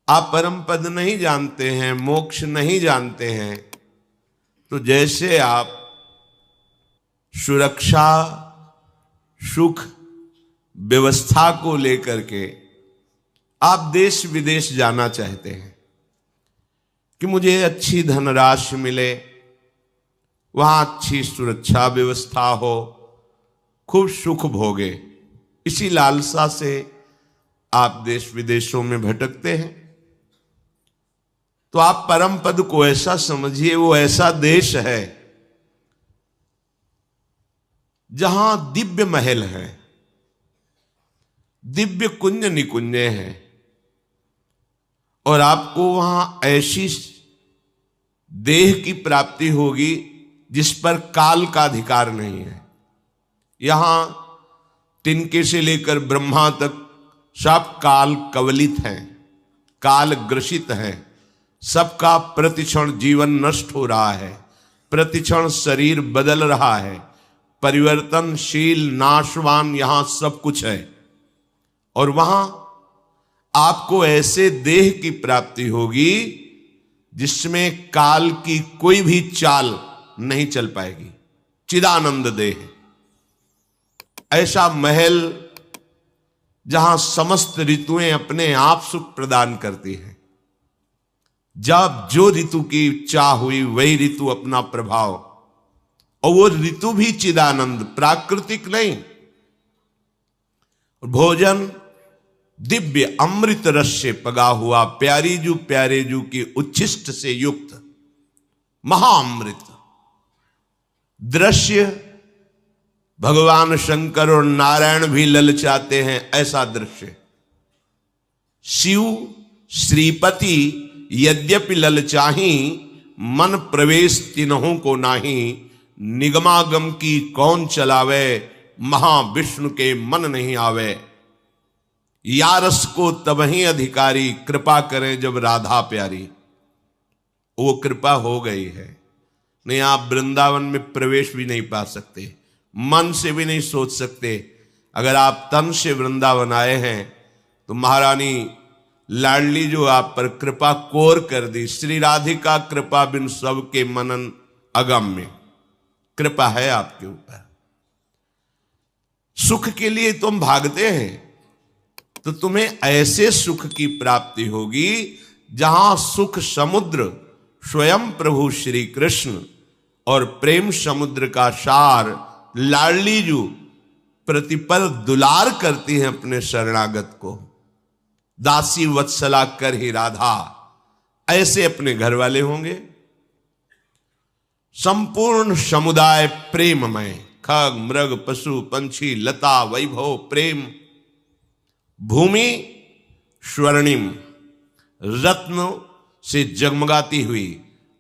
आप परम पद नहीं जानते हैं, मोक्ष नहीं जानते हैं, तो जैसे आप सुरक्षा, सुख, व्यवस्था को लेकर के आप देश विदेश जाना चाहते हैं कि मुझे अच्छी धनराशि मिले, वहां अच्छी सुरक्षा व्यवस्था हो, खूब सुख भोगे, इसी लालसा से आप देश विदेशों में भटकते हैं। तो आप परम पद को ऐसा समझिए, वो ऐसा देश है जहां दिव्य महल है, दिव्य कुंज निकुंजे हैं, और आपको वहां ऐसी देह की प्राप्ति होगी जिस पर काल का अधिकार नहीं है। यहां तिनके से लेकर ब्रह्मा तक सब काल कवलित हैं, काल ग्रसित हैं, सबका प्रतिक्षण जीवन नष्ट हो रहा है, प्रतिक्षण शरीर बदल रहा है, परिवर्तनशील नाशवान यहां सब कुछ है। और वहां आपको ऐसे देह की प्राप्ति होगी जिसमें काल की कोई भी चाल नहीं चल पाएगी, चिदानंद देह, ऐसा महल जहां समस्त ऋतुएं अपने आप सुख प्रदान करती हैं। जब जो ऋतु की इच्छा हुई वही ऋतु अपना प्रभाव, और वो ऋतु भी चिदानंद, प्राकृतिक नहीं। भोजन दिव्य अमृत रस से पगा हुआ, प्यारी जू की उच्छिष्ट से युक्त महाअमृत दृश्य भगवान शंकर और नारायण भी ललचाते हैं, ऐसा दृश्य। शिव श्रीपति यद्यपि ललचाही, मन प्रवेश तिन्हों को नाही, निगमागम की कौन चलावे, महाविष्णु के मन नहीं आवे। यारस को तबही अधिकारी, कृपा करें जब राधा प्यारी। वो कृपा हो गई है, नहीं आप वृंदावन में प्रवेश भी नहीं पा सकते, मन से भी नहीं सोच सकते। अगर आप तन से वृंदावन आए हैं तो महारानी लाडली जो आप पर कृपा कोर कर दी, श्री राधिका कृपा बिन सबके मनन अगम्य, कृपा है आपके ऊपर। सुख के लिए तुम भागते हैं तो तुम्हें ऐसे सुख की प्राप्ति होगी जहां सुख समुद्र स्वयं प्रभु श्री कृष्ण और प्रेम समुद्र का सार लाडली जू प्रतिपल दुलार करती हैं अपने शरणागत को। दासी वत्सला कर ही राधा, ऐसे अपने घर वाले होंगे। संपूर्ण समुदाय प्रेममय, खग मृग पशु पंछी लता वैभव प्रेम, भूमि स्वर्णिम रत्न से जगमगाती हुई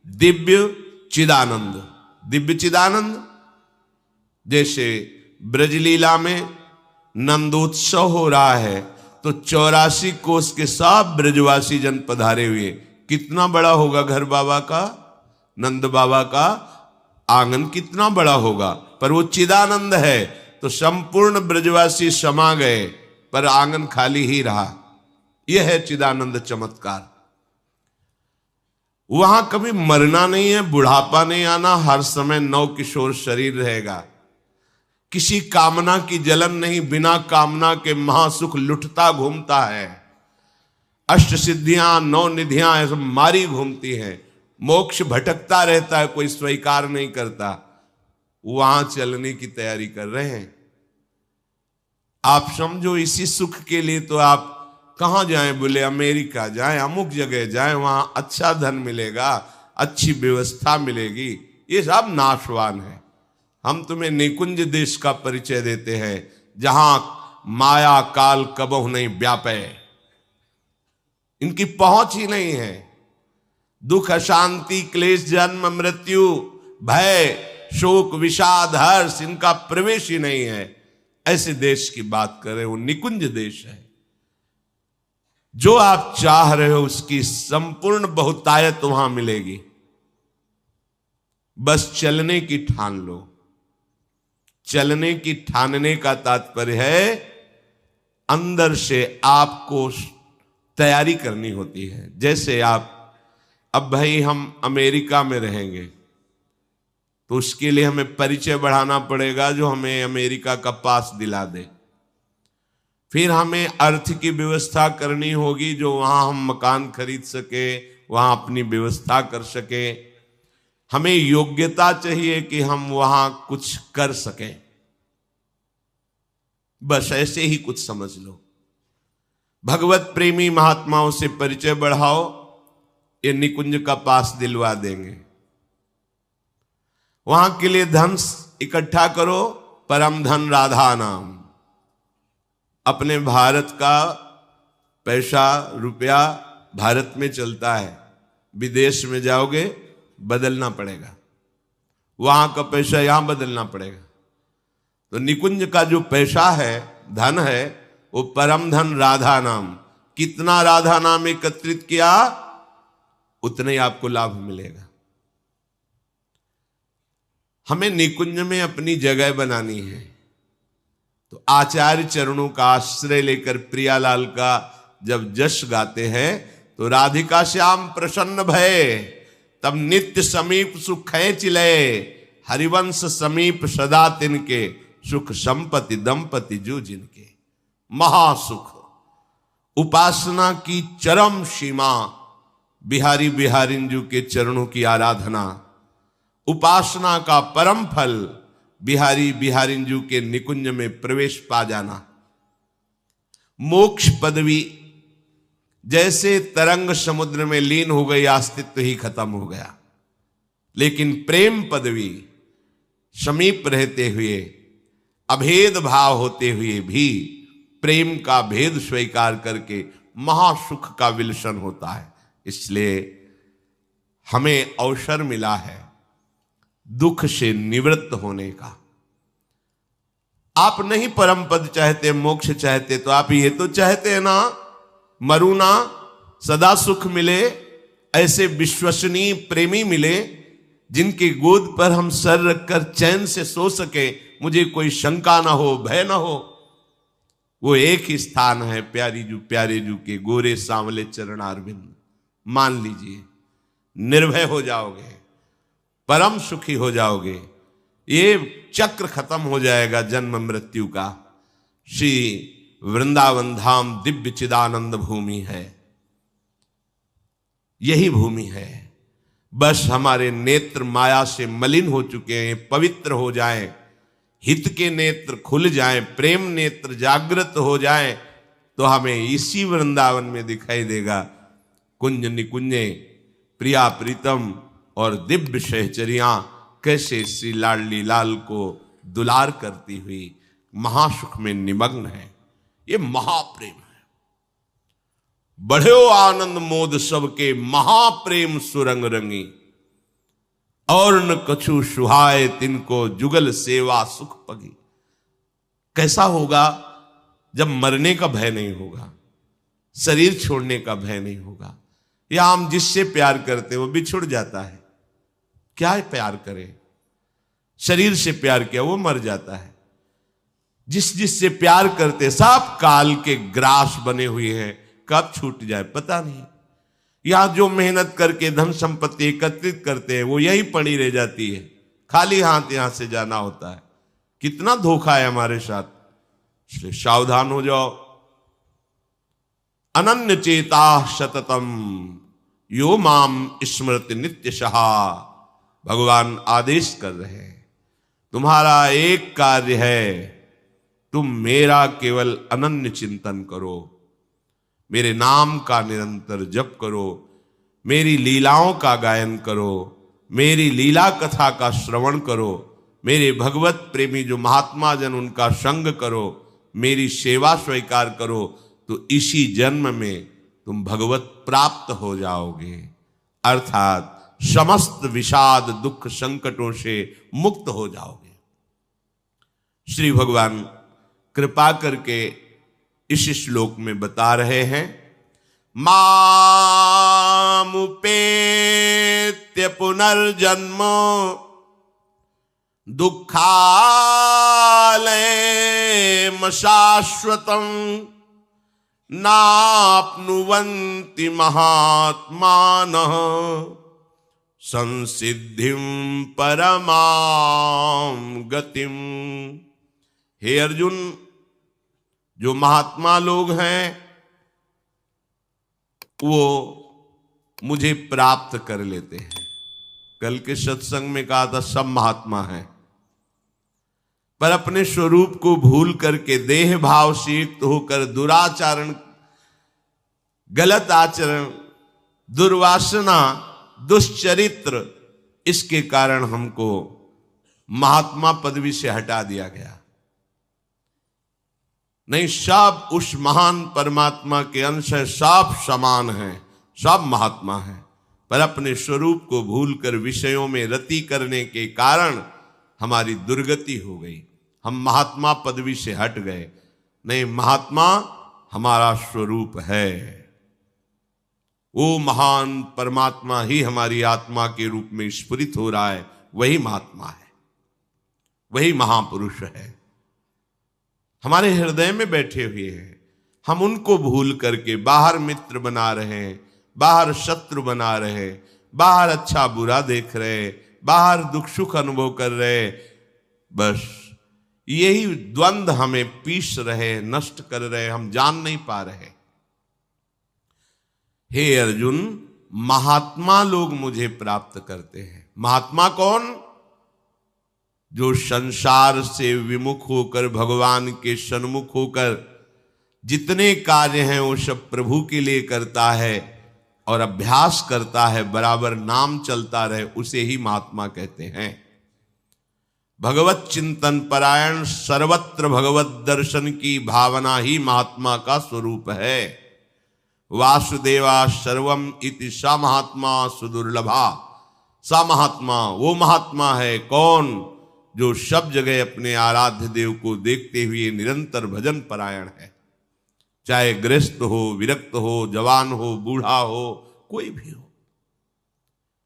दिव्य चिदानंद, दिव्य चिदानंद। जैसे ब्रजलीला में नंदोत्सव हो रहा है तो 84 कोस के सब ब्रजवासी जन पधारे हुए। कितना बड़ा होगा घर बाबा का, नंद बाबा का आंगन कितना बड़ा होगा, पर वो चिदानंद है तो संपूर्ण ब्रजवासी समा गए पर आंगन खाली ही रहा। यह है चिदानंद चमत्कार। वहां कभी मरना नहीं है, बुढ़ापा नहीं आना, हर समय नव किशोर शरीर रहेगा। किसी कामना की जलन नहीं, बिना कामना के महासुख लुटता घूमता है। अष्ट सिद्धियां नौ निधियां ऐसे मारी घूमती हैं। मोक्ष भटकता रहता है, कोई स्वीकार नहीं करता। वहां चलने की तैयारी कर रहे हैं। आप समझो इसी सुख के लिए तो आप कहां जाएं, बोले अमेरिका जाएं, अमुक जगह जाएं, वहां अच्छा धन मिलेगा, अच्छी व्यवस्था मिलेगी। ये सब नाशवान है। हम तुम्हें निकुंज देश का परिचय देते हैं जहां माया काल कबहु नहीं व्यापे, इनकी पहुंच ही नहीं है। दुख अशांति क्लेश जन्म मृत्यु भय शोक विषाद हर्ष, इनका प्रवेश ही नहीं है। ऐसे देश की बात करें, वो निकुंज देश है। जो आप चाह रहे हो उसकी संपूर्ण बहुतायत वहां मिलेगी। बस चलने की ठान लो। चलने की ठानने का तात्पर्य है अंदर से आपको तैयारी करनी होती है। जैसे आप अब भाई हम अमेरिका में रहेंगे तो उसके लिए हमें परिचय बढ़ाना पड़ेगा जो हमें अमेरिका का पास दिला दे। फिर हमें अर्थ की व्यवस्था करनी होगी जो वहां हम मकान खरीद सके, वहां अपनी व्यवस्था कर सके। हमें योग्यता चाहिए कि हम वहां कुछ कर सकें। बस ऐसे ही कुछ समझ लो। भगवत प्रेमी महात्माओं से परिचय बढ़ाओ, ये निकुंज का पास दिलवा देंगे। वहां के लिए धन इकट्ठा करो, परम धन राधा नाम। अपने भारत का पैसा रुपया भारत में चलता है, विदेश में जाओगे बदलना पड़ेगा, वहां का पैसा यहां बदलना पड़ेगा। तो निकुंज का जो पैसा है, धन है, वो परम धन राधा नाम। कितना राधा नाम एकत्रित किया उतने ही आपको लाभ मिलेगा। हमें निकुंज में अपनी जगह बनानी है। तो आचार्य चरणों का आश्रय लेकर प्रियालाल का जब जश गाते हैं तो राधिका श्याम प्रसन्न भय, तब नित्य समीप सुख चिले, हरिवंश समीप सदा तिनके, सुख संपत्ति दंपति जो जिनके। महासुख, उपासना की चरम सीमा, बिहारी बिहारिंजू के चरणों की आराधना। उपासना का परम फल बिहारी बिहारिंजू के निकुंज में प्रवेश पा जाना। मोक्ष पदवी जैसे तरंग समुद्र में लीन हो गई, अस्तित्व ही खत्म हो गया। लेकिन प्रेम पदवी समीप रहते हुए, अभेद भाव होते हुए भी प्रेम का भेद स्वीकार करके महासुख का विलसन होता है। इसलिए हमें अवसर मिला है दुख से निवृत्त होने का। आप नहीं परम पद चाहते, मोक्ष चाहते, तो आप ये तो चाहते हैं ना मरू ना, सदा सुख मिले, ऐसे विश्वसनीय प्रेमी मिले जिनके गोद पर हम सर रखकर चैन से सो सके, मुझे कोई शंका ना हो, भय ना हो। वो एक ही स्थान है प्यारे जू के गोरे सांवले चरणारविंद। मान लीजिए, निर्भय हो जाओगे, परम सुखी हो जाओगे। ये चक्र खत्म हो जाएगा जन्म मृत्यु का। श्री वृंदावन धाम दिव्य चिदानंद भूमि है, यही भूमि है। बस हमारे नेत्र माया से मलिन हो चुके हैं, पवित्र हो जाएं, हित के नेत्र खुल जाएं, प्रेम नेत्र जागृत हो जाएं, तो हमें इसी वृंदावन में दिखाई देगा कुंज निकुंजे, प्रिया प्रीतम और दिव्य सहचरियां कैसे श्री लाडली लाल को दुलार करती हुई महासुख में निमग्न है। ये महाप्रेम है। बढ़ो आनंद मोद सबके, महाप्रेम सुरंग रंगी, और न कछु सुहाए तिनको, जुगल सेवा सुख पगी। कैसा होगा जब मरने का भय नहीं होगा, शरीर छोड़ने का भय नहीं होगा। या हम जिससे प्यार करते वो बिछुड़ जाता है, क्या है प्यार करे, शरीर से प्यार किया वो मर जाता है। जिससे प्यार करते सब काल के ग्रास बने हुए हैं, कब छूट जाए पता नहीं। यहां जो मेहनत करके धन संपत्ति एकत्रित करते हैं वो यही पड़ी रह जाती है, खाली हाथ यहां से जाना होता है। कितना धोखा है हमारे साथ, इसलिए सावधान हो जाओ। अनन्य चेता सततम यो माम स्मृति नित्य सहा। भगवान आदेश कर रहे हैं, तुम्हारा एक कार्य है, तुम मेरा केवल अनन्य चिंतन करो, मेरे नाम का निरंतर जप करो, मेरी लीलाओं का गायन करो, मेरी लीला कथा का श्रवण करो, मेरे भगवत प्रेमी जो महात्मा जन उनका संग करो, मेरी सेवा स्वीकार करो, तो इसी जन्म में तुम भगवत प्राप्त हो जाओगे। अर्थात समस्त विषाद दुख संकटों से मुक्त हो जाओगे। श्री भगवान कृपा करके इस श्लोक में बता रहे हैं, मामुपेत्य पुनर्जन्म दुःखालयम शाश्वतम नाप्नुवन्ति महात्मानः संसिद्धिं परमां गतिम। हे अर्जुन, जो महात्मा लोग हैं वो मुझे प्राप्त कर लेते हैं। कल के सत्संग में कहा था सब महात्मा हैं, पर अपने स्वरूप को भूल करके देह भाव से युक्त होकर दुराचरण, गलत आचरण, दुर्वासना, दुष्चरित्र, इसके कारण हमको महात्मा पदवी से हटा दिया गया। नहीं, सब उस महान परमात्मा के अंश है, सब समान हैं, सब महात्मा हैं, पर अपने स्वरूप को भूलकर विषयों में रति करने के कारण हमारी दुर्गति हो गई। हम महात्मा पदवी से हट गए। नहीं, महात्मा हमारा स्वरूप है। वो महान परमात्मा ही हमारी आत्मा के रूप में स्फुरित हो रहा है, वही महात्मा है, वही महापुरुष है, हमारे हृदय में बैठे हुए हैं। हम उनको भूल करके बाहर मित्र बना रहे हैं, बाहर शत्रु बना रहे हैं, बाहर अच्छा बुरा देख रहे, बाहर दुख सुख अनुभव कर रहे। बस यही द्वंद्व हमें पीस रहे, नष्ट कर रहे, हम जान नहीं पा रहे। हे अर्जुन, महात्मा लोग मुझे प्राप्त करते हैं। महात्मा कौन? जो संसार से विमुख होकर भगवान के सन्मुख होकर जितने कार्य हैं वो सब प्रभु के लिए करता है और अभ्यास करता है, बराबर नाम चलता रहे, उसे ही महात्मा कहते हैं। भगवत चिंतन परायण, सर्वत्र भगवत दर्शन की भावना ही महात्मा का स्वरूप है। वासुदेवा सर्वम इति सा महात्मा सुदुर्लभा। सा महात्मा वो महात्मा है कौन? जो सब जगह अपने आराध्य देव को देखते हुए निरंतर भजन परायण है। चाहे गृहस्थ हो, विरक्त हो, जवान हो, बूढ़ा हो, कोई भी हो,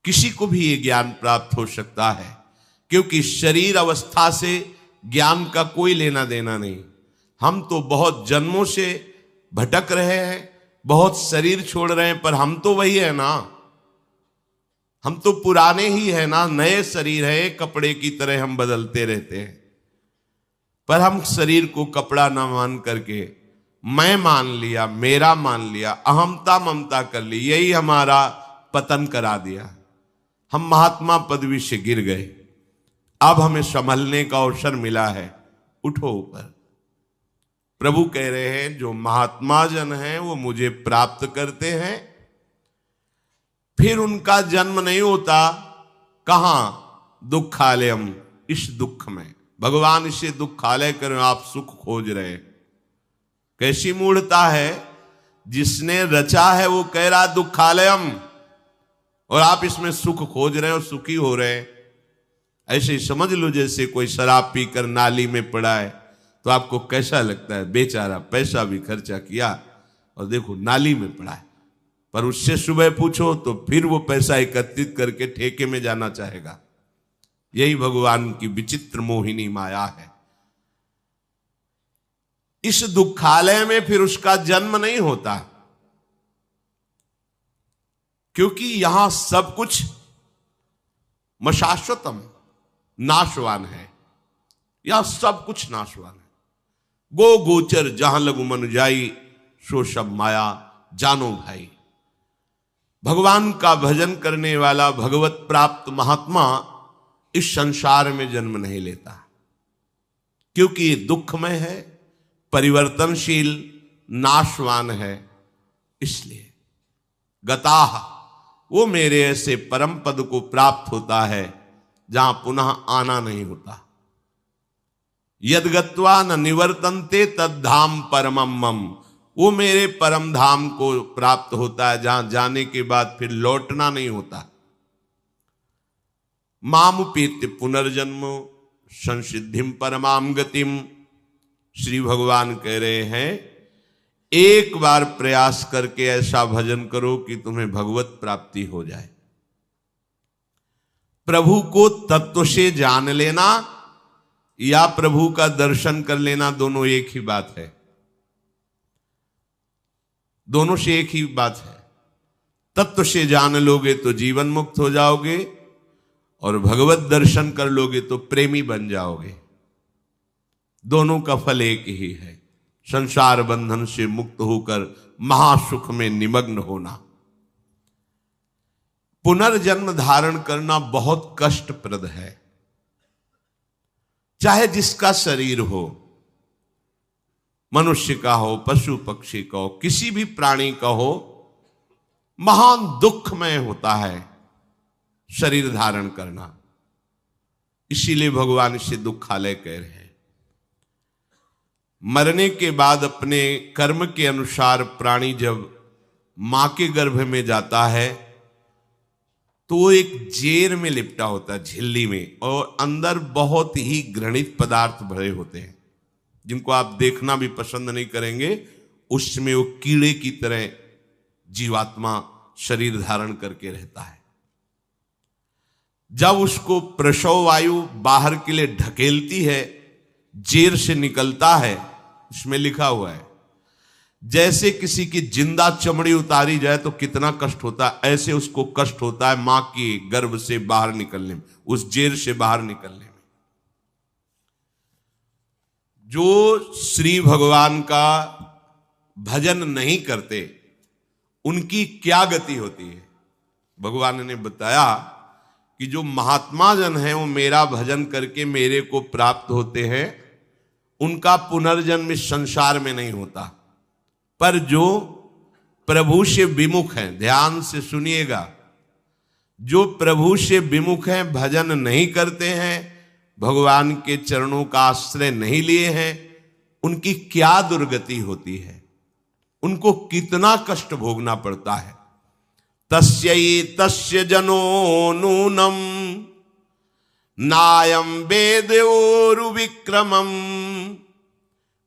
किसी को भी ये ज्ञान प्राप्त हो सकता है, क्योंकि शरीर अवस्था से ज्ञान का कोई लेना देना नहीं। हम तो बहुत जन्मों से भटक रहे हैं, बहुत शरीर छोड़ रहे हैं, पर हम तो वही है ना, हम तो पुराने ही है ना, नए शरीर है, कपड़े की तरह हम बदलते रहते हैं। पर हम शरीर को कपड़ा ना मान करके मैं मान लिया, मेरा मान लिया, अहमता ममता कर ली, यही हमारा पतन करा दिया। हम महात्मा पदवी से गिर गए। अब हमें संभलने का अवसर मिला है, उठो ऊपर। प्रभु कह रहे हैं जो महात्मा जन हैं वो मुझे प्राप्त करते हैं, फिर उनका जन्म नहीं होता। कहां? दुखालयम, इस दुख में। भगवान इसे दुखालय करें, आप सुख खोज रहे। कैसी मूढ़ता है, जिसने रचा है वो कह रहा दुखालयम, और आप इसमें सुख खोज रहे हो, सुखी हो रहे हैं। ऐसे ही समझ लो जैसे कोई शराब पीकर नाली में पड़ा है, तो आपको कैसा लगता है? बेचारा पैसा भी खर्चा किया और देखो नाली में पड़ा है। पर उससे सुबह पूछो तो फिर वो पैसा एकत्रित करके ठेके में जाना चाहेगा। यही भगवान की विचित्र मोहिनी माया है। इस दुखालय में फिर उसका जन्म नहीं होता, क्योंकि यहां सब कुछ मशाश्वतम, नाशवान है। यहां सब कुछ नाशवान है। गो गोचर जहां लगु मन जाई, सो सब माया जानो भाई। भगवान का भजन करने वाला भगवत प्राप्त महात्मा इस संसार में जन्म नहीं लेता, क्योंकि ये दुखमय है, परिवर्तनशील, नाशवान है। इसलिए गताह, वो मेरे ऐसे परम पद को प्राप्त होता है जहां पुनः आना नहीं होता। यद्गत्वा न निवर्तन्ते तद्धाम परमम मम, वो मेरे परम धाम को प्राप्त होता है जहां जाने के बाद फिर लौटना नहीं होता। मामुपेत्य पुनर्जन्मो संसिद्धिम परमाम गतिम। श्री भगवान कह रहे हैं एक बार प्रयास करके ऐसा भजन करो कि तुम्हें भगवत प्राप्ति हो जाए। प्रभु को तत्व से जान लेना या प्रभु का दर्शन कर लेना, दोनों एक ही बात है। दोनों से एक ही बात है। तत्व से जान लोगे तो जीवन मुक्त हो जाओगे, और भगवत दर्शन कर लोगे तो प्रेमी बन जाओगे। दोनों का फल एक ही है, संसार बंधन से मुक्त होकर महासुख में निमग्न होना। पुनर्जन्म धारण करना बहुत कष्टप्रद है, चाहे जिसका शरीर हो, मनुष्य का हो, पशु पक्षी का हो, किसी भी प्राणी का हो, महान दुखमय होता है शरीर धारण करना। इसीलिए भगवान इसे दुखालय कह रहे हैं। मरने के बाद अपने कर्म के अनुसार प्राणी जब मां के गर्भ में जाता है तो वो एक जेर में लिपटा होता है, झिल्ली में, और अंदर बहुत ही घृणित पदार्थ भरे होते हैं जिनको आप देखना भी पसंद नहीं करेंगे। उसमें वो कीड़े की तरह जीवात्मा शरीर धारण करके रहता है। जब उसको प्रसव वायु बाहर के लिए ढकेलती है, जेर से निकलता है, इसमें लिखा हुआ है जैसे किसी की जिंदा चमड़ी उतारी जाए तो कितना कष्ट होता है, ऐसे उसको कष्ट होता है मां की गर्भ से बाहर निकलने में, उस जेर से बाहर निकलने में। जो श्री भगवान का भजन नहीं करते उनकी क्या गति होती है? भगवान ने बताया कि जो महात्मा जन हैं वो मेरा भजन करके मेरे को प्राप्त होते हैं, उनका पुनर्जन्म इस संसार में नहीं होता। पर जो प्रभु से विमुख हैं, ध्यान से सुनिएगा, जो प्रभु से विमुख हैं, भजन नहीं करते हैं, भगवान के चरणों का आश्रय नहीं लिए हैं, उनकी क्या दुर्गति होती है, उनको कितना कष्ट भोगना पड़ता है। तस्य जनो नूनम नायम वेदोरु विक्रमम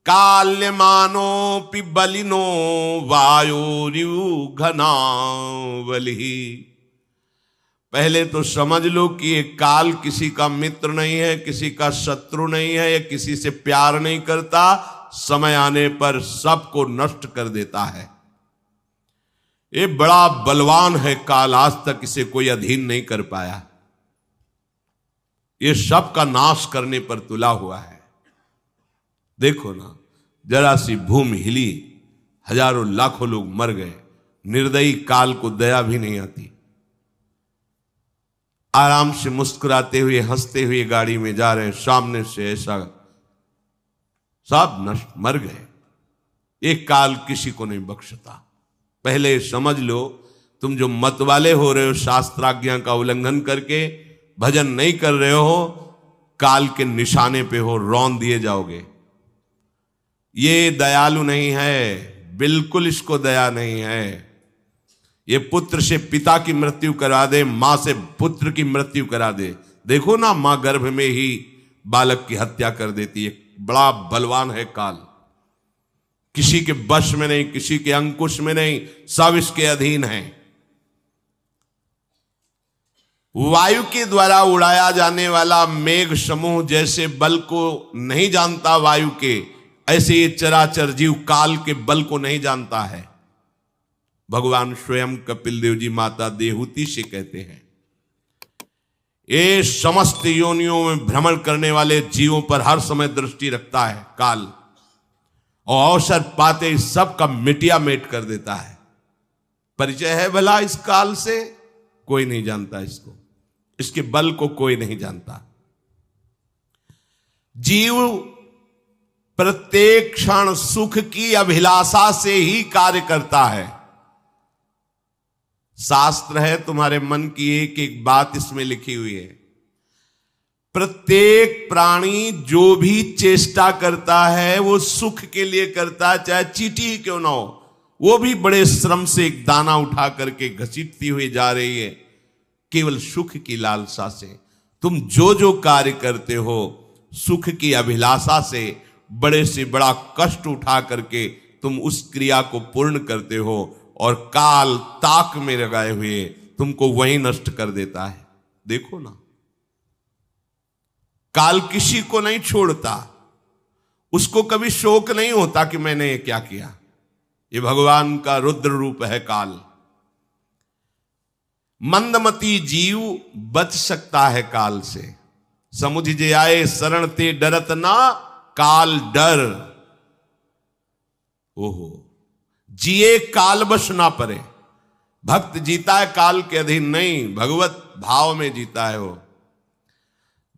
काल्यमानोपि बलिनो वायोरिव घनावली। पहले तो समझ लो कि ये काल किसी का मित्र नहीं है, किसी का शत्रु नहीं है, या किसी से प्यार नहीं करता, समय आने पर सबको नष्ट कर देता है। ये बड़ा बलवान है काल, आज तक इसे कोई अधीन नहीं कर पाया। ये सब का नाश करने पर तुला हुआ है। देखो ना, जरा सी भूमि हिली, हजारों लाखों लोग मर गए, निर्दयी काल को दया भी नहीं आती। आराम से मुस्कुराते हुए हंसते हुए गाड़ी में जा रहे हैं, सामने से ऐसा, सब नष्ट, मर गए। एक काल किसी को नहीं बख्शता। पहले समझ लो, तुम जो मत वाले हो रहे हो, शास्त्राज्ञा का उल्लंघन करके भजन नहीं कर रहे हो, काल के निशाने पे हो, रौंद दिए जाओगे। ये दयालु नहीं है, बिल्कुल इसको दया नहीं है। ये पुत्र से पिता की मृत्यु करा दे, मां से पुत्र की मृत्यु करा दे। देखो ना, मां गर्भ में ही बालक की हत्या कर देती है। बड़ा बलवान है काल, किसी के वश में नहीं, किसी के अंकुश में नहीं, सब इसके अधीन है। वायु के द्वारा उड़ाया जाने वाला मेघ समूह जैसे बल को नहीं जानता वायु के, ऐसे ये चराचर जीव काल के बल को नहीं जानता है। भगवान स्वयं कपिल देव जी माता देहूति से कहते हैं, ये समस्त योनियों में भ्रमण करने वाले जीवों पर हर समय दृष्टि रखता है काल, और अवसर पाते ही सबका मिटिया मेट कर देता है। परिचय है भला इस काल से? कोई नहीं जानता इसको, इसके बल को कोई नहीं जानता। जीव प्रत्येक क्षण सुख की अभिलाषा से ही कार्य करता है। शास्त्र है, तुम्हारे मन की एक एक बात इसमें लिखी हुई है। प्रत्येक प्राणी जो भी चेष्टा करता है वो सुख के लिए करता है, चाहे चींटी ही क्यों ना हो, वो भी बड़े श्रम से एक दाना उठा करके घसीटती हुई जा रही है, केवल सुख की लालसा से। तुम जो जो कार्य करते हो सुख की अभिलाषा से, बड़े से बड़ा कष्ट उठा करके तुम उस क्रिया को पूर्ण करते हो, और काल ताक में लगाए हुए तुमको वहीं नष्ट कर देता है। देखो ना, काल किसी को नहीं छोड़ता, उसको कभी शोक नहीं होता कि मैंने ये क्या किया। ये भगवान का रुद्र रूप है काल। मंदमती जीव बच सकता है काल से। समुझ जे आए शरण ते डरत ना काल डर। ओहो, जिए काल बश ना परे। भक्त जीता है काल के अधीन नहीं, भगवत भाव में जीता है वो।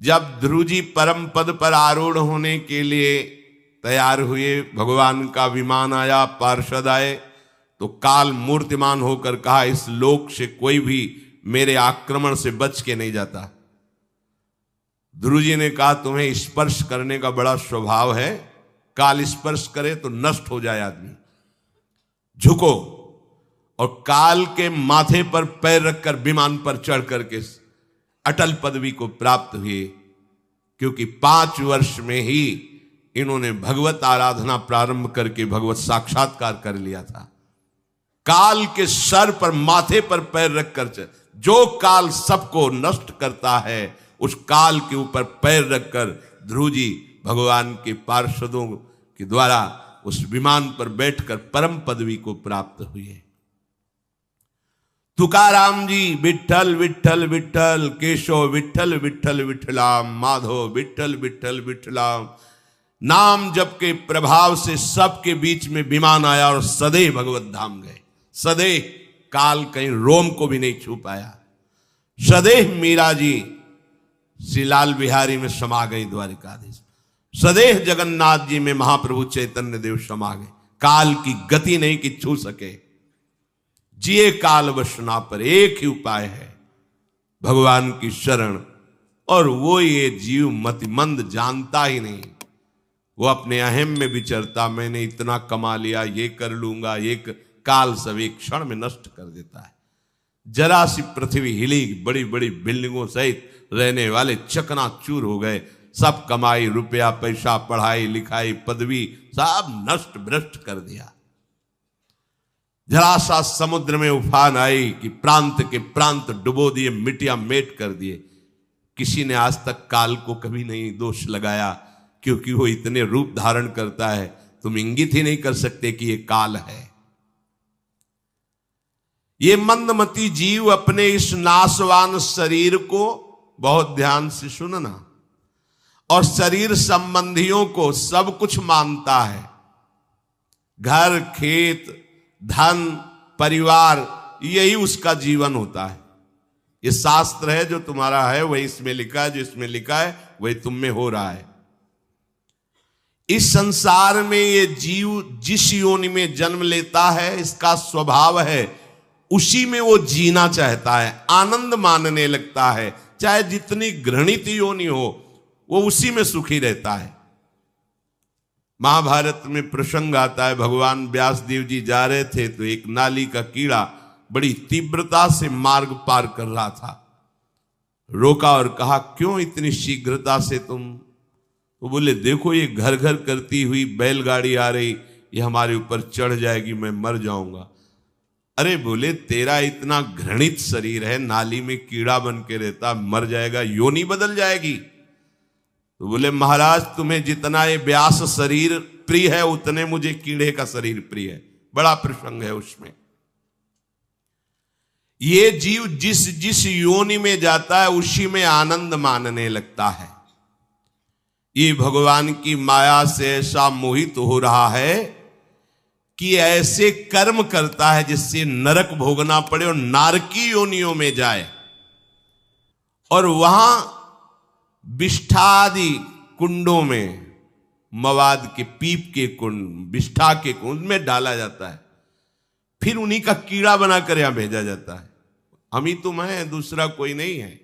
जब ध्रुव जी परम पद पर आरूढ़ होने के लिए तैयार हुए, भगवान का विमान आया, पार्षद आए, तो काल मूर्तिमान होकर कहा, इस लोक से कोई भी मेरे आक्रमण से बच के नहीं जाता। ध्रुव जी ने कहा, तुम्हें स्पर्श करने का बड़ा स्वभाव है, काल स्पर्श करे तो नष्ट हो जाए आदमी, झुको। और काल के माथे पर पैर रखकर विमान पर चढ़ करके अटल पदवी को प्राप्त हुए, क्योंकि 5 वर्ष में ही इन्होंने भगवत आराधना प्रारंभ करके भगवत साक्षात्कार कर लिया था। काल के सर पर, माथे पर पैर रखकर, जो काल सबको नष्ट करता है, उस काल के ऊपर पैर रखकर ध्रुव जी भगवान के पार्षदों के द्वारा उस विमान पर बैठकर परम पदवी को प्राप्त हुए। तुकाराम जी विठ्ठल विठ्ठल विठ्ठल, केशव विठ्ठल विठ्ठल विठ्ठलाम, माधव विठ्ठल विठ्ठल विठ्ठलाम। नाम जप के प्रभाव से सबके बीच में विमान आया और सदैव भगवत धाम गए। सदैव काल कहीं रोम को भी नहीं छू पाया। सदैव मीरा जी श्री लाल बिहारी में समा गई द्वारिकाधीश। सदैव जगन्नाथ जी में महाप्रभु चैतन्य देव समा गए। काल की गति नहीं कि छू सके। जिए काल वशना पर, एक ही उपाय है, भगवान की शरण। और वो ये जीव मतिमंद जानता ही नहीं, वो अपने अहम में विचरता, मैंने इतना कमा लिया, ये कर लूंगा, काल सब एक क्षण में नष्ट कर देता है। जरा सी पृथ्वी हिली, बड़ी बड़ी बिल्डिंगों सहित रहने वाले चकनाचूर हो गए। सब कमाई, रुपया पैसा, पढ़ाई लिखाई, पदवी, सब नष्ट भ्रष्ट कर दिया। जरा सा समुद्र में उफान आई कि प्रांत के प्रांत डुबो दिए, मिट्टियां मेट कर दिए। किसी ने आज तक काल को कभी नहीं दोष लगाया, क्योंकि वो इतने रूप धारण करता है, तुम इंगित ही नहीं कर सकते कि ये काल है। ये मंदमती जीव अपने इस नाशवान शरीर को बहुत ध्यान से सुनना, और शरीर संबंधियों को सब कुछ मानता है। घर, खेत, धन, परिवार, यही उसका जीवन होता है। ये शास्त्र है, जो तुम्हारा है वही इसमें लिखा है, जो इसमें लिखा है वही तुम में हो रहा है। इस संसार में ये जीव जिस योनि में जन्म लेता है, इसका स्वभाव है उसी में वो जीना चाहता है, आनंद मानने लगता है। चाहे जितनी घृणित योनि हो, वो उसी में सुखी रहता है। महाभारत में प्रसंग आता है, भगवान व्यासदेव जी जा रहे थे तो एक नाली का कीड़ा बड़ी तीव्रता से मार्ग पार कर रहा था। रोका और कहा, क्यों इतनी शीघ्रता से तुम? तो बोले, देखो ये घर घर करती हुई बैलगाड़ी आ रही, ये हमारे ऊपर चढ़ जाएगी, मैं मर जाऊंगा। अरे बोले, तेरा इतना घृणित शरीर है, नाली में कीड़ा बन के रहता, मर जाएगा, योनि बदल जाएगी। तो बोले, महाराज तुम्हें जितना ये व्यास शरीर प्रिय है, उतने मुझे कीड़े का शरीर प्रिय है। बड़ा प्रसंग है उसमें। ये जीव जिस जिस योनि में जाता है, उसी में आनंद मानने लगता है। ये भगवान की माया से ऐसा मोहित हो रहा है कि ऐसे कर्म करता है जिससे नरक भोगना पड़े और नारकी योनियों में जाए, और वहां विष्ठादि कुंडों में, मवाद के पीप के कुंड, विष्ठा के कुंड में डाला जाता है, फिर उन्हीं का कीड़ा बनाकर यहां भेजा जाता है। हम ही तुम हैं, दूसरा कोई नहीं है।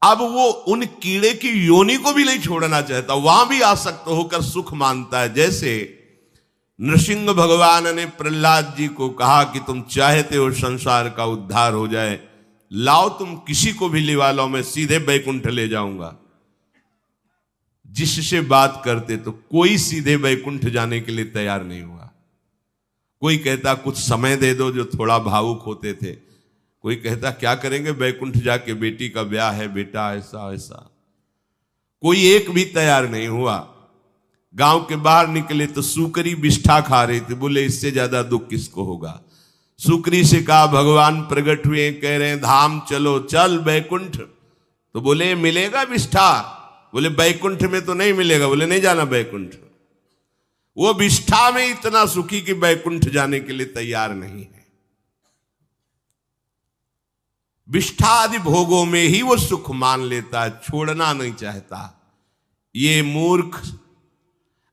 अब वो उन कीड़े की योनि को भी नहीं छोड़ना चाहता, वहां भी आसक्त होकर सुख मानता है। जैसे नृसिंह भगवान ने प्रहलाद जी को कहा कि तुम चाहते हो संसार का उद्धार हो जाए, लाओ तुम किसी को भी लिवा लो, मैं सीधे बैकुंठ ले जाऊंगा। जिससे बात करते तो कोई सीधे बैकुंठ जाने के लिए तैयार नहीं हुआ। कोई कहता कुछ समय दे दो, जो थोड़ा भावुक होते थे। कोई कहता क्या करेंगे बैकुंठ जाके, बेटी का ब्याह है, बेटा ऐसा ऐसा। कोई एक भी तैयार नहीं हुआ। गांव के बाहर निकले तो सूकरी बिष्ठा खा रही थी। बोले इससे ज्यादा दुख किसको होगा। सूकरी से कहा भगवान प्रकट हुए, कह रहे हैं धाम चलो, चल बैकुंठ। तो बोले मिलेगा बिष्ठा? बोले बैकुंठ में तो नहीं मिलेगा। बोले नहीं जाना बैकुंठ। वो बिष्ठा में इतना सुखी कि बैकुंठ जाने के लिए तैयार नहीं है। बिष्ठा आदि भोगों में ही वो सुख मान लेता है, छोड़ना नहीं चाहता। ये मूर्ख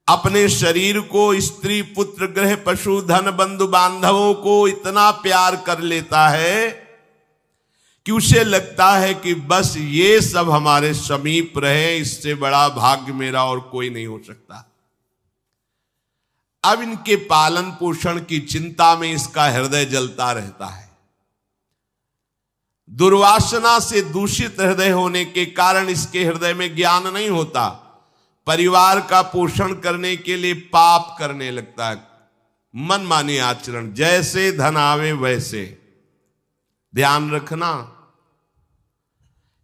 अपने शरीर को, स्त्री पुत्र गृह पशु धन बंधु बांधवों को इतना प्यार कर लेता है कि उसे लगता है कि बस ये सब हमारे समीप रहे, इससे बड़ा भाग्य मेरा और कोई नहीं हो सकता। अब इनके पालन पोषण की चिंता में इसका हृदय जलता रहता है। दुर्वासना से दूषित हृदय होने के कारण इसके हृदय में ज्ञान नहीं होता। परिवार का पोषण करने के लिए पाप करने लगता है, मनमानी आचरण, जैसे धन आवे वैसे। ध्यान रखना,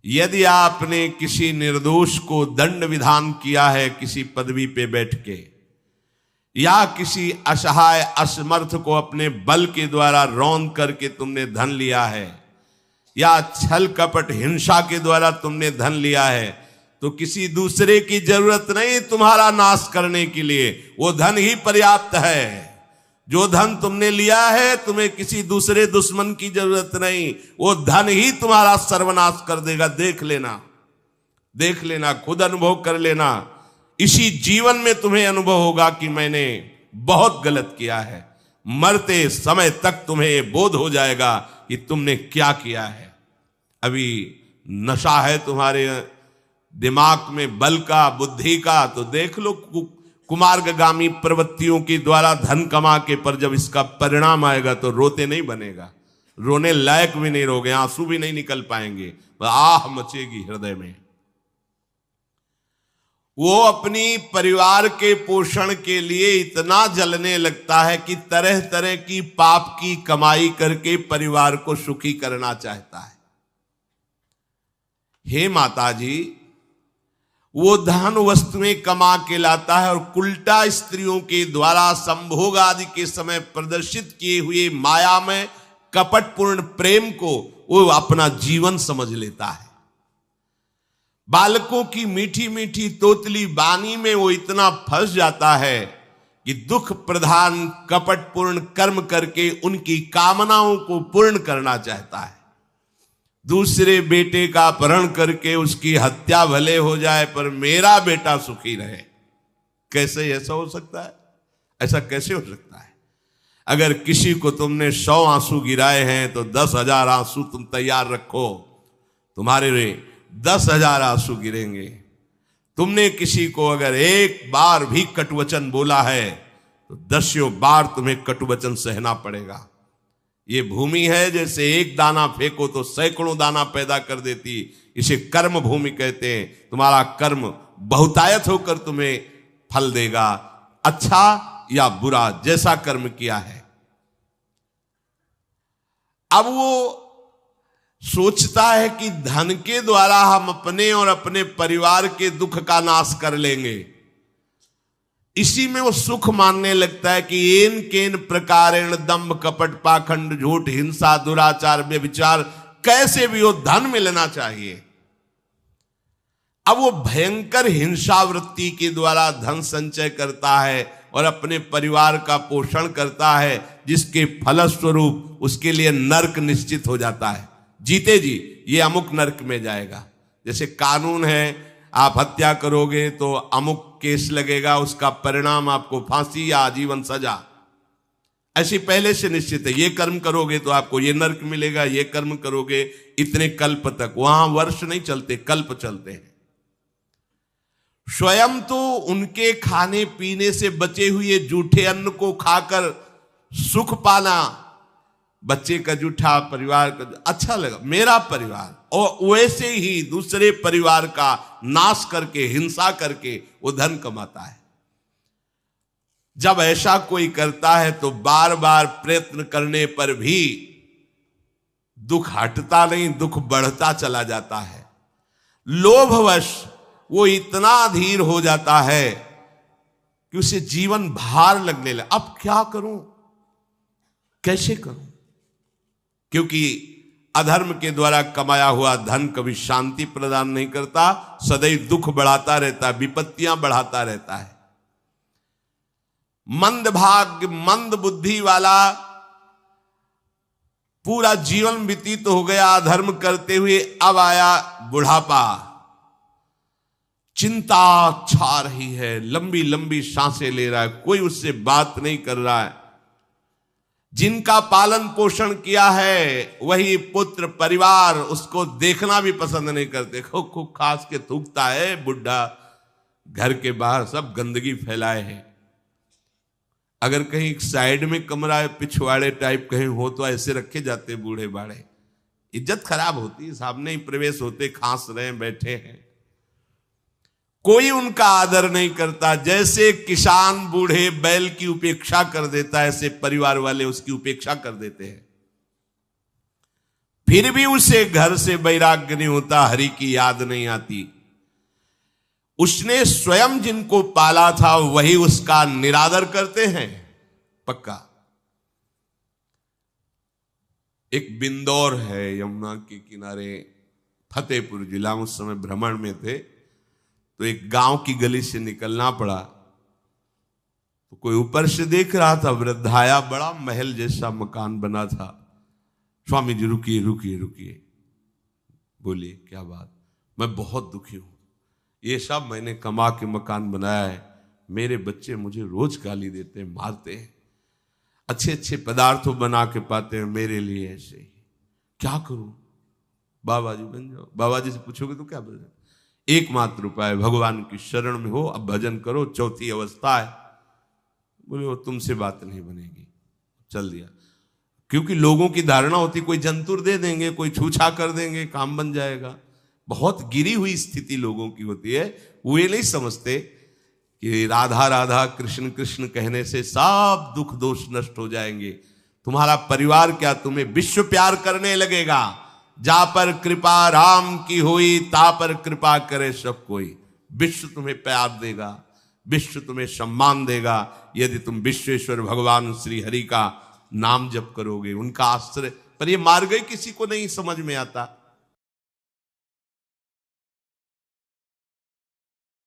यदि आपने किसी निर्दोष को दंड विधान किया है किसी पदवी पे बैठ के, या किसी असहाय असमर्थ को अपने बल के द्वारा रौंद करके तुमने धन लिया है, या छल कपट हिंसा के द्वारा तुमने धन लिया है, तो किसी दूसरे की जरूरत नहीं तुम्हारा नाश करने के लिए, वो धन ही पर्याप्त है। जो धन तुमने लिया है तुम्हें किसी दूसरे दुश्मन की जरूरत नहीं, वो धन ही तुम्हारा सर्वनाश कर देगा। देख लेना, देख लेना, खुद अनुभव कर लेना। इसी जीवन में तुम्हें अनुभव होगा कि मैंने बहुत गलत किया है। मरते समय तक तुम्हें बोध हो जाएगा कि तुमने क्या किया है। अभी नशा है तुम्हारे दिमाग में बल का, बुद्धि का, तो देख लो कुमार्गामी प्रवृत्तियों के द्वारा धन कमा के, पर जब इसका परिणाम आएगा तो रोते नहीं बनेगा, रोने लायक भी नहीं रहोगे, आंसू भी नहीं निकल पाएंगे, आह मचेगी हृदय में। वो अपनी परिवार के पोषण के लिए इतना जलने लगता है कि तरह तरह की पाप की कमाई करके परिवार को सुखी करना चाहता है। हे माता जी, वो धन वस्तुएं कमा के लाता है और उल्टा स्त्रियों के द्वारा संभोग आदि के समय प्रदर्शित किए हुए माया में कपटपूर्ण प्रेम को वो अपना जीवन समझ लेता है। बालकों की मीठी मीठी तोतली बानी में वो इतना फंस जाता है कि दुख प्रधान कपटपूर्ण कर्म करके उनकी कामनाओं को पूर्ण करना चाहता है। दूसरे बेटे का अपहरण करके उसकी हत्या भले हो जाए पर मेरा बेटा सुखी रहे। कैसे ऐसा हो सकता है? ऐसा कैसे हो सकता है? अगर किसी को तुमने 100 आंसू गिराए हैं तो 10,000 आंसू तुम तैयार रखो, तुम्हारे 10,000 आंसू गिरेंगे। तुमने किसी को अगर एक बार भी कटुवचन बोला है तो 10 बार तुम्हें कटुवचन सहना पड़ेगा। ये भूमि है, जैसे एक दाना फेंको तो सैकड़ों दाना पैदा कर देती, इसे कर्म भूमि कहते हैं। तुम्हारा कर्म बहुतायत होकर तुम्हें फल देगा, अच्छा या बुरा, जैसा कर्म किया है। अब वो सोचता है कि धन के द्वारा हम अपने और अपने परिवार के दुख का नाश कर लेंगे। इसी में वो सुख मानने लगता है कि एन केन प्रकारेण दंभ कपट पाखंड झूठ हिंसा दुराचार व्यभिचार, कैसे भी हो धन मिलना चाहिए। अब वो भयंकर हिंसा वृत्ति के द्वारा धन संचय करता है और अपने परिवार का पोषण करता है, जिसके फलस्वरूप उसके लिए नरक निश्चित हो जाता है। जीते जी ये अमुक नरक में जाएगा। जैसे कानून है, आप हत्या करोगे तो अमुक केस लगेगा, उसका परिणाम आपको फांसी या आजीवन सजा, ऐसी पहले से निश्चित है। ये कर्म करोगे तो आपको ये नरक मिलेगा, ये कर्म करोगे इतने कल्प तक। वहां वर्ष नहीं चलते, कल्प चलते हैं। स्वयं तो उनके खाने पीने से बचे हुए जूठे अन्न को खाकर सुख पाना, बच्चे का जूठा, परिवार का अच्छा लगा, मेरा परिवार, और वैसे ही दूसरे परिवार का नाश करके, हिंसा करके वो धन कमाता है। जब ऐसा कोई करता है तो बार बार प्रयत्न करने पर भी दुख हटता नहीं, दुख बढ़ता चला जाता है। लोभवश वो इतना अधीर हो जाता है कि उसे जीवन भार लगने लगा। अब क्या करूं, कैसे करूं? क्योंकि अधर्म के द्वारा कमाया हुआ धन कभी शांति प्रदान नहीं करता, सदैव दुख बढ़ाता रहता है, विपत्तियां बढ़ाता रहता है। मंद भाग्य, मंद बुद्धि वाला पूरा जीवन व्यतीत हो गया अधर्म करते हुए, अब आया बुढ़ापा, चिंता छा रही है, लंबी लंबी सांसें ले रहा है, कोई उससे बात नहीं कर रहा है। जिनका पालन पोषण किया है वही पुत्र परिवार उसको देखना भी पसंद नहीं करते। खूब खूब खास के थूकता है बुढ़ा, घर के बाहर सब गंदगी फैलाए है। अगर कहीं साइड में कमरा है, पिछवाड़े टाइप कहीं हो तो ऐसे रखे जाते बूढ़े बाड़े, इज्जत खराब होती, सामने ही प्रवेश होते, खांस रहे बैठे हैं, कोई उनका आदर नहीं करता। जैसे किसान बूढ़े बैल की उपेक्षा कर देता है, ऐसे परिवार वाले उसकी उपेक्षा कर देते हैं। फिर भी उसे घर से वैराग्य नहीं होता, हरि की याद नहीं आती। उसने स्वयं जिनको पाला था वही उसका निरादर करते हैं, पक्का। एक बिंदौर है यमुना के किनारे, फतेहपुर जिला, उस समय भ्रमण में थे, तो एक गांव की गली से निकलना पड़ा। तो कोई ऊपर से देख रहा था, वृद्धाया, बड़ा महल जैसा मकान बना था। स्वामी जी रुकिए रुकिए रुकिए, बोलिए क्या बात? मैं बहुत दुखी हूं, ये सब मैंने कमा के मकान बनाया है, मेरे बच्चे मुझे रोज गाली देते हैं, मारते हैं, अच्छे अच्छे पदार्थ बना के पाते हैं मेरे लिए, ऐसे ही क्या करूं? बाबा जी बन जाओ। बाबा जी से पूछोगे तो क्या बोल? एकमात्र उपाय भगवान की शरण में हो, अब भजन करो, चौथी अवस्था है। बोले वो तुमसे बात नहीं बनेगी। चल दिया, क्योंकि लोगों की धारणा होती कोई जंतुर दे देंगे, कोई छूछा कर देंगे, काम बन जाएगा। बहुत गिरी हुई स्थिति लोगों की होती है। वो ये नहीं समझते कि राधा राधा कृष्ण कृष्ण कहने से सब दुख दोष नष्ट हो जाएंगे। तुम्हारा परिवार क्या तुम्हें विश्व प्यार करने लगेगा। जा पर कृपा राम की हुई, ता पर कृपा करे सब कोई। विश्व तुम्हें प्यार देगा, विश्व तुम्हें सम्मान देगा, यदि तुम विश्वेश्वर भगवान श्री हरि का नाम जप करोगे, उनका आश्रय। पर ये मार्ग किसी को नहीं समझ में आता।